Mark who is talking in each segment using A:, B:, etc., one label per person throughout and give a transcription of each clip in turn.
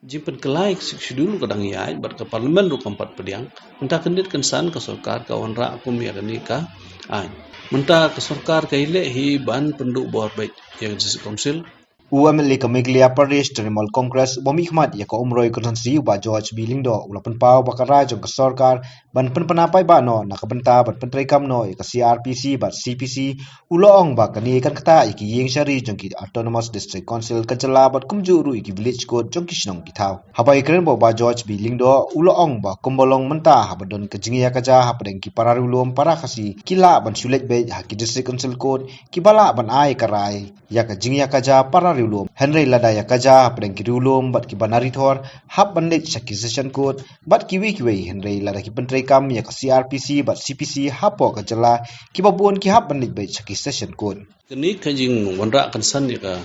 A: jimpen kelai sidul kadang ya bat ke parlemen ru kampat pediang mentah kendit kensan ke sorkar kawan rak kum ya kani ka ai mentah ke sorkar ka ile hi ban penduk bor baik yang jisi konsil
B: UMLA Kamiglia Parish Tribal Congress Bomi Khmat ya ko umroi konstansi ba George Bilindo ulapan pau bakara jong ka sarkar ban penapai ba no nakabenta ban pentrai kam no ka CRPC ba CPC ulong ba kani kan kata iki yeng shari jong ki Autonomous District Council kajala bat kumjuru iki village code jong ki shnong ki thau habai kren ba George Bilindo ulong ba kumbolong menta habadon ka jingia kaja hapadeng ki pararulom para khasi kila ban sulet be ha ki district council code ki bala ban ai karai ya ka jingia kaja para Rilum Henry lada ya kaja pedang kirulum bat ki banari thor hab bandit accusation code bat ki wi Henry lada ki pentrai kam ya ka CRPC bat CPC hapo ka jala ki babon ki hab bandit bai accusation code
A: kini kajing wanra kansan ya ka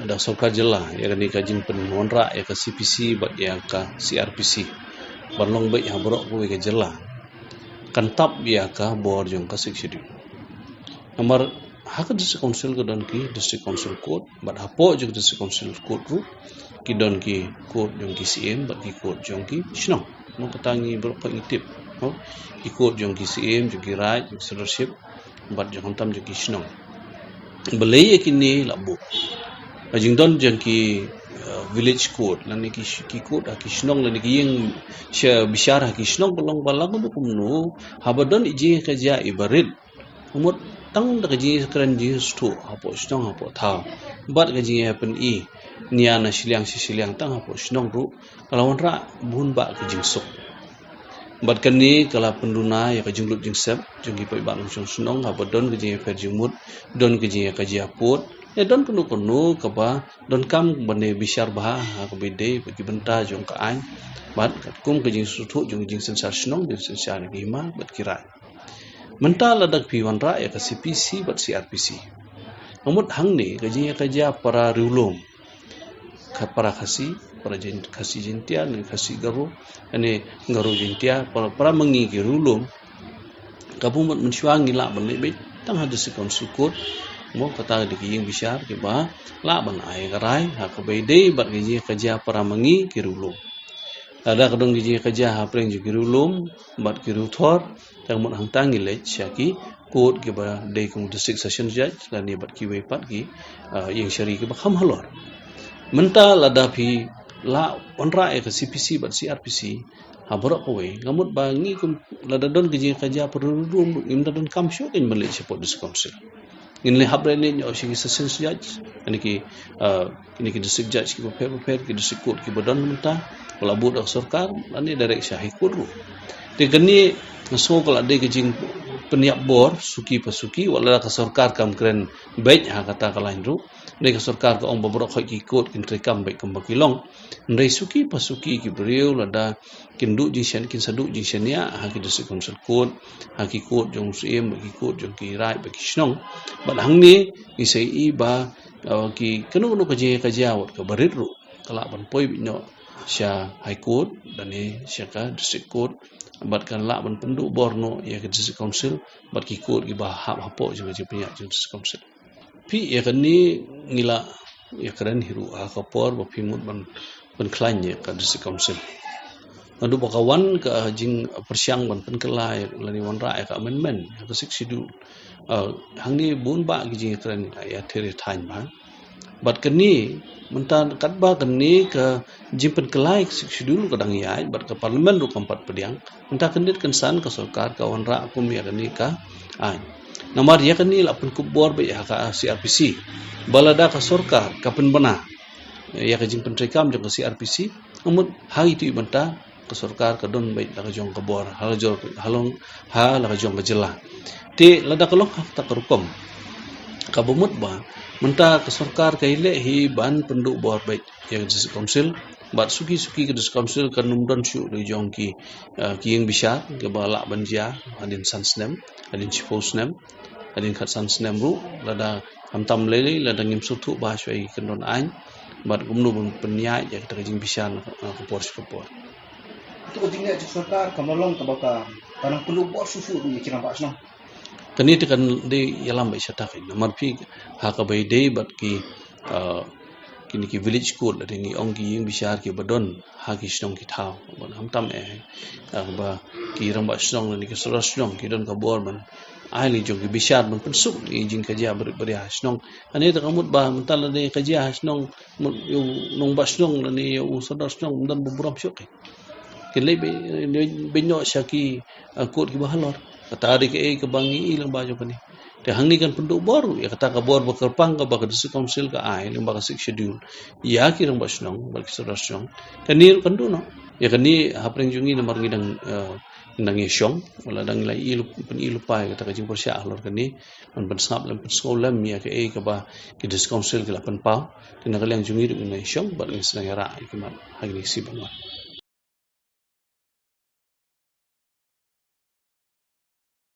A: da sorkar jela ya kani kajing pen wanra ya ka CPC bat ya ka CRPC balong bai ha borok ko ka jela kantap ya ka bor jong ka seksidi nomor hak district council ke don ki district council code bat hapo jong district council code ru ki don ki code jong ki CM bat ki code jong ki shnong mo katangi bro ko itip no ki code jong ki CM jong ki right jong leadership bat jong tam jong ki shnong belai kini labu jing don jong ki village code lan ki code ki shnong lan ki yang sya bisyara ki shnong balong balang ko kumno habadon iji ka ja ibarid umut tang da gaji kran ji stu hapo shnong hapo tha bat gaji pen I nia na siliang tang hapo shnong ru kalawan ra bun ba ka jing sok bat kani kala penduna ya ka jinglut jing sep jing pai ba shnong hapo don gaji per jingmut don gaji ka ji apot ya don kunu ka ba don kam bane bisyar bah ka bede bagi benta jong ka ai bat kum ka jing sutu jing sensar shnong jing sensar ni ma bat kira Mental ladak piwan ra ya ka CPC bat CRPC. Amut hang ni kaja para riulum. Para khasi khasi jintia dan khasi garu ane garu jintia para mengi ki riulum. Kabumut mensyuang ngila ban lebet tang hadis kon sukut mo kata di yang bisyar ke ba la ban ai garai ha ka bede bat kaja para mengi ki riulum. Ada kadang giji kerja hapreng juga rulum bat kiru thor yang mun hang tangi lech syaki kod ke ba dei kum district session judge lan ni bat ki we pat ki yang syari ke ba kham halor menta lada phi la onra e ke CPC bat CRPC ha borok ko we ngamut ba ngi kum lada don giji kerja perulum imda don kam syo in Malaysia support this council in le habre ni o shi session judge ani ki district judge ki prepare ki district court ki badon menta kalau buat sorkar, ini direct syahid kurru. Tegani so kalau ada kejing peniap bor suki pasuki, walau ke sorkar kam keren baik ha kata kalain ru. Dari ke sorkar ke orang beberapa kau ikut kintri kam baik kembang kilong. Dari suki pasuki ki beriau lada kindu jinsian kin saduk jinsiania ha ki district council code ha ki code jong CM bagi code jong ki right bagi snong. Badang ni isai ba ki kenu kejing kajawat ke berit ru. Kalau ban poi binyo Sya High Court dan ni Syaka District Court batkan la ban penduk Borno ya ke District Council bat ki court ki bahap hapo juga je punya District Council pi ya kan ni ngila ya keren hiru ha kapor ba pimut ban klan ya ke District Council adu bakawan ke jing persiang ban penkela ya lani wan ra ya ka amendment ya ke sidul hang ni bun ba ki jing keren ya teri thain ba bat keni mentan katba keni ke jimpen kelai sidul kadang ya bat ke parlemen ru kampat pediang mentah kendit kensan ke sorkar kawan ra kum ya keni ka ai namar ya keni la pun kubor be ya ka CRPC balada ka sorkar kapen bana ya ke jimpen trekam jong ke CRPC amut hari tu mentah ke sorkar ke don baik la jong ke bor hal jong halong ha la jong ke jela ti lada kelong tak kerukom kabumut ba mentah ke sorkar ke ile hi ban penduk bor baik yang district council bat suki ke district council kan numdon syu de jong ki yang bisa ke balak banja adin sansnem adin chiposnem adin khat sansnem ru lada hamtam lele lada ngim sutu ba shwai kendon ain bat gumnu penyai ya kita jing bisa ke por
B: itu tinggal di sorkar kamolong tabaka tanang perlu bor susu ni kira ba sno
A: kani tekan de yalam bai satakin namar pi ha ka bai de bat ki kini ki village school ada ni ong ki ying bishar ki badon ha ki snong ki thao bon ham tam ba ki rang ba snong ni ki sura snong ki don ka bor man ai li jong ki bishar man pensuk ni jing ka ja beri snong ane ta kamut ba mental ni ka ja snong yu nong ba snong ni yu sura snong dan buram syuk ki le be no syaki kot ki bahalor kata adik ke bangi ilang ba jo ni te hang ni kan penduduk baru ya kata ka bor bakerpang ka baka district council ka ai ling baka 6 schedule ya ki rang basnong baki sarasong kanir kandu no ya kani hapreng jungi na marngidang nang isyong wala dang lai ilu pen ilu pai kata ka jing persya alor kani man pensap lam penskolam ya ke ka ba ki district council ka pen pau tinakaliang jungi na isyong ba ni senang ra ikimat hagi si bangwa